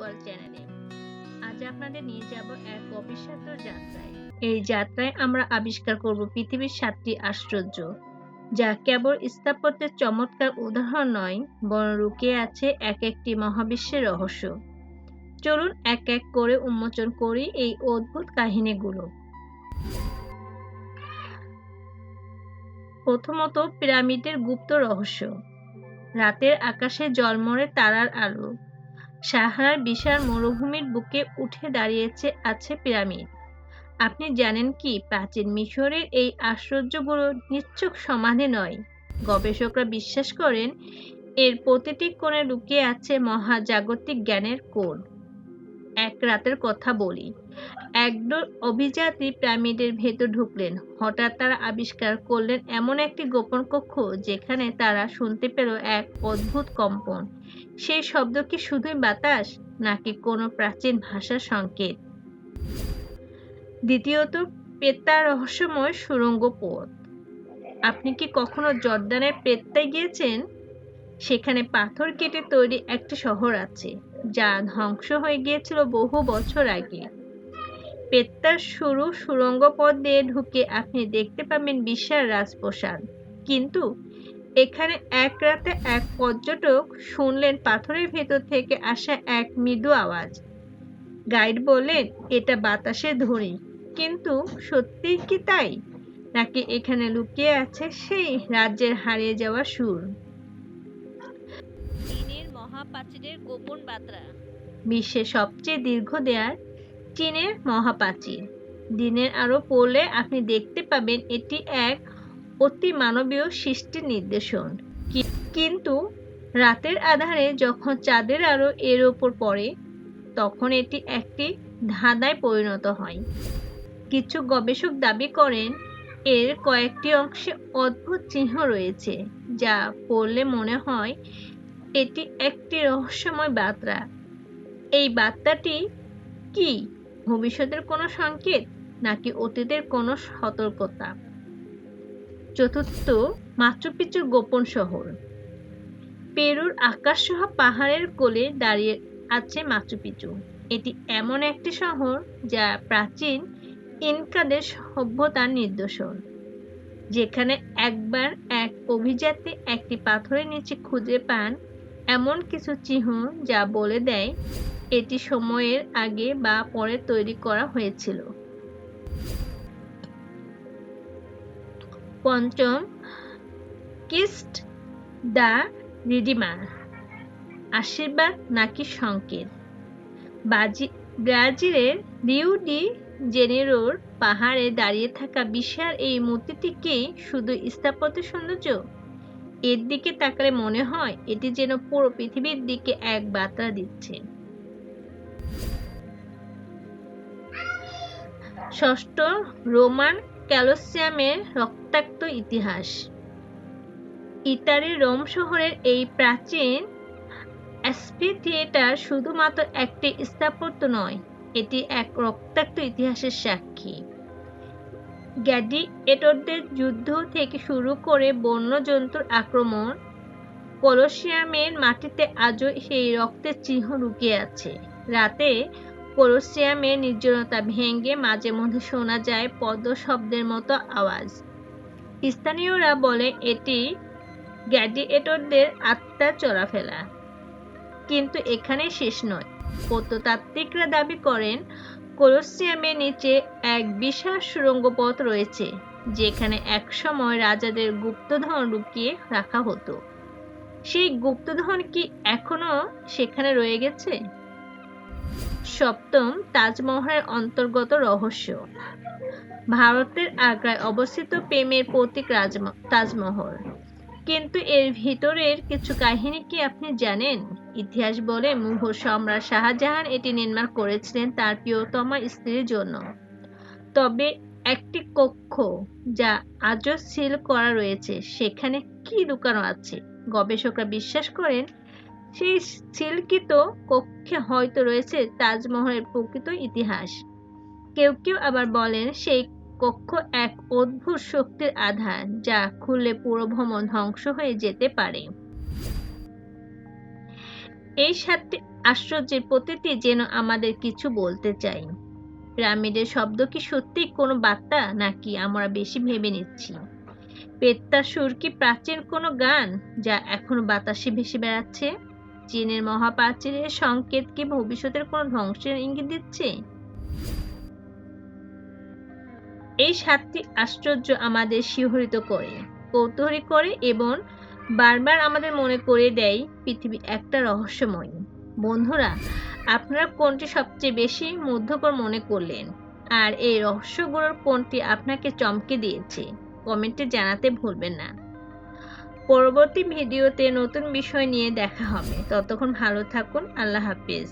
World চ্যানেলে। আজ আপনাদের নিয়ে যাব এক অবিশ্বাস্য যাত্রায়। এই যাত্রায় আমরা আবিষ্কার করব পৃথিবীর 7টি আশ্চর্য, যা কেবল স্থাপত্যের চমৎকার উদাহরণ নয়, বরং লুকিয়ে আছে এক একটি মহাবিশ্বের রহস্য। চলুন এক এক করে উন্মোচন করি এই অদ্ভুত কাহিনীগুলো। প্রথমত, পিরামিডের গুপ্ত রহস্য। রাতের আকাশে ঝলমলে তারার আলো, সাহারার বিশাল মরুভূমির বুকে উঠে দাঁড়িয়েছে আছে পিরামিড। আপনি জানেন কি, প্রাচীন মিশরের এই আশ্চর্যগুলো নিছক সমাধি নয়। গবেষকরা বিশ্বাস করেন এর প্রতিটি কোণে লুকিয়ে আছে মহাজাগতিক জ্ঞানের কোড। এক রাতের কথা বলি। একদল অভিযাত্রী পিরামিডের ভেতর ঢুকলেন। হঠাৎ তারা আবিষ্কার করলেন এমন একটি গোপন কক্ষ, যেখানে তারা শুনতে পেল এক অদ্ভুত কম্পন। সেই শব্দ কি শুধুই বাতাস, নাকি কোনো প্রাচীন ভাষার সংকেত? দ্বিতীয়ত, পেত্তার রহস্যময় সুড়ঙ্গ পথ। আপনি কি কখনো জর্দানের পেত্তায় গিয়েছেন? সেখানে পাথর কেটে তৈরি একটি শহর আছে, যা ধ্বংস হয়ে গিয়েছিল বহু বছর আগে। পেত্তার সরু সুড়ঙ্গ পথ দিয়ে ঢুকে আপনি দেখতে পাবেন বিশাল রাজপ্রাসাদ। কিন্তু এখানে এক রাতে এক পর্যটক শুনলেন পাথরের ভেতর থেকে আসা এক মৃদু আওয়াজ। গাইড বললেন এটা বাতাসের ধ্বনি, কিন্তু সত্যিই কি তাই, নাকি এখানে লুকিয়ে আছে সেই রাজ্যের হারিয়ে যাওয়া সুর? চীনের মহাপ্রাচীরের গোপন বার্তা। বিশ্বের সবচেয়ে দীর্ঘ দেয়াল চীনের মহাপ্রাচীর। দিনের আলো পড়লে আপনি দেখতে পাবেন এটি এক অতি মানবীয় সৃষ্টির নিদর্শন। কিন্তু রাতের আধারে যখন চাঁদের আলো এর ওপর পড়ে, তখন এটি একটি ধাঁধায় পরিণত হয়। কিছু গবেষক দাবি করেন এর কয়েকটি অংশে অদ্ভুত চিহ্ন রয়েছে, যা পড়লে মনে হয় এটি একটি রহস্যময় বার্তা। এই বার্তাটি কি ভবিষ্যতের কোনো সংকেত, নাকি অতীতের কোনো সতর্কতা? চতুর্থ, মাচু পিচুর গোপন শহর। পেরুর আকাশসহ পাহাড়ের কোলে দাঁড়িয়ে আছে মাচু পিচু। এটি এমন একটি শহর যা প্রাচীন ইনকাদের সভ্যতার নিদর্শন। যেখানে একবার এক অভিযাত্রী একটি পাথরের নিচে খুঁজে পান এমন কিছু চিহ্ন, যা বলে দেয় এটি সময়ের আগে বা পরে তৈরি করা হয়েছিল। পঞ্চম, কিস্ট দ্য রিডিমার। আশীর্বাদ নাকি সংকেত? ব্রাজিলের রিও ডি জেনেরোর পাহাড়ে দাঁড়িয়ে থাকা বিশাল এই মূর্তিটি কি শুধু স্থাপত্যের সৌন্দর্য? এর দিকে তাকালে মনে হয় এটি যেন পুরো পৃথিবীর দিকে এক বার্তা দিচ্ছে। ষষ্ঠ, রোমান কলোসিয়ামের রক্তাক্ত ইতিহাস। ইতালির রোম শহরের এই প্রাচীন অ্যাম্ফিথিয়েটার শুধুমাত্র একটি স্থাপত্য নয়, এটি এক রক্তাক্ত ইতিহাসের সাক্ষী। গ্ল্যাডিয়েটরদের যুদ্ধ থেকে শুরু করে বন্যজন্তুর আক্রমণ, কলোসিয়ামের মাটিতে আজও সেই রক্তের চিহ্ন লুকিয়ে আছে। রাতে কলোসিয়ামের নির্জনতা ভেঙে মাঝে মধ্যে শোনা যায় পদ্ম শব্দের মতো আওয়াজ। স্থানীয়রা বলে এটি গ্ল্যাডিয়েটরদের আত্মার চলাফেরা। কিন্তু এখানেই শেষ নয়। প্রত্নতাত্ত্বিকরা দাবি করেন কলোসিয়ামের নিচে এক বিশাল সুড়ঙ্গ পথ রয়েছে, যেখানে একসময় রাজাদের গুপ্তধন লুকিয়ে রাখা হতো। সেই গুপ্তধন কি এখনো সেখানে রয়ে গেছে? সপ্তম, তাজমহলের অন্তর্গত রহস্য। ভারতের আগ্রায় অবস্থিত প্রেমের প্রতীক তাজমহল। কিন্তু এর ভিতরের কিছু কাহিনী কি আপনি জানেন? ইতিহাস বলে মুঘল সম্রাট শাহজাহান এটি নির্মাণ করেছিলেন তার প্রিয়তমা স্ত্রীর জন্য। তবে একটি কক্ষ, যা আজও সিল করা রয়েছে, সেখানে কি লুকানো আছে? গবেষকরা বিশ্বাস করেন সেই সিলকৃত কক্ষে হয়তো রয়েছে তাজমহলের প্রকৃত ইতিহাস। কেউ কেউ আবার বলেন সেই কক্ষ এক অদ্ভুত শক্তির আধার, যা খুললে পুরো ভবন ধ্বংস হয়ে যেতে পারে। এই 7টি আশ্চর্যের প্রতিটি যেন আমাদের কিছু বলতে চাই। পিরামিডের শব্দ কি সত্যি কোনো বার্তা, নাকি আমরা বেশি ভেবে নিচ্ছি? পেত্তার সুর কি প্রাচীন কোনো গান যা এখনো বাতাসে ভেসে বেড়াচ্ছে? চীনের মহাপ্রাচীরের সংকেত কি ভবিষ্যতের কোনো ধ্বংসের ইঙ্গিত দিচ্ছে? এই ৭টি আশ্চর্য আমাদের শিহরিত করে, কৌতূহলী করে এবং বারবার আমাদের মনে করিয়ে দেয় পৃথিবী একটা রহস্যময়ী। বন্ধুরা, আপনারা কোনটি সবচেয়ে বেশি মুগ্ধকর মনে করলেন? আর এই রহস্যগুলোর কোনটি আপনাকে চমকে দিয়েছে? কমেন্টে জানাতে ভুলবেন না। পরবর্তী ভিডিওতে নতুন বিষয় নিয়ে দেখা হবে। ততক্ষণ ভালো থাকুন। আল্লাহ হাফেজ।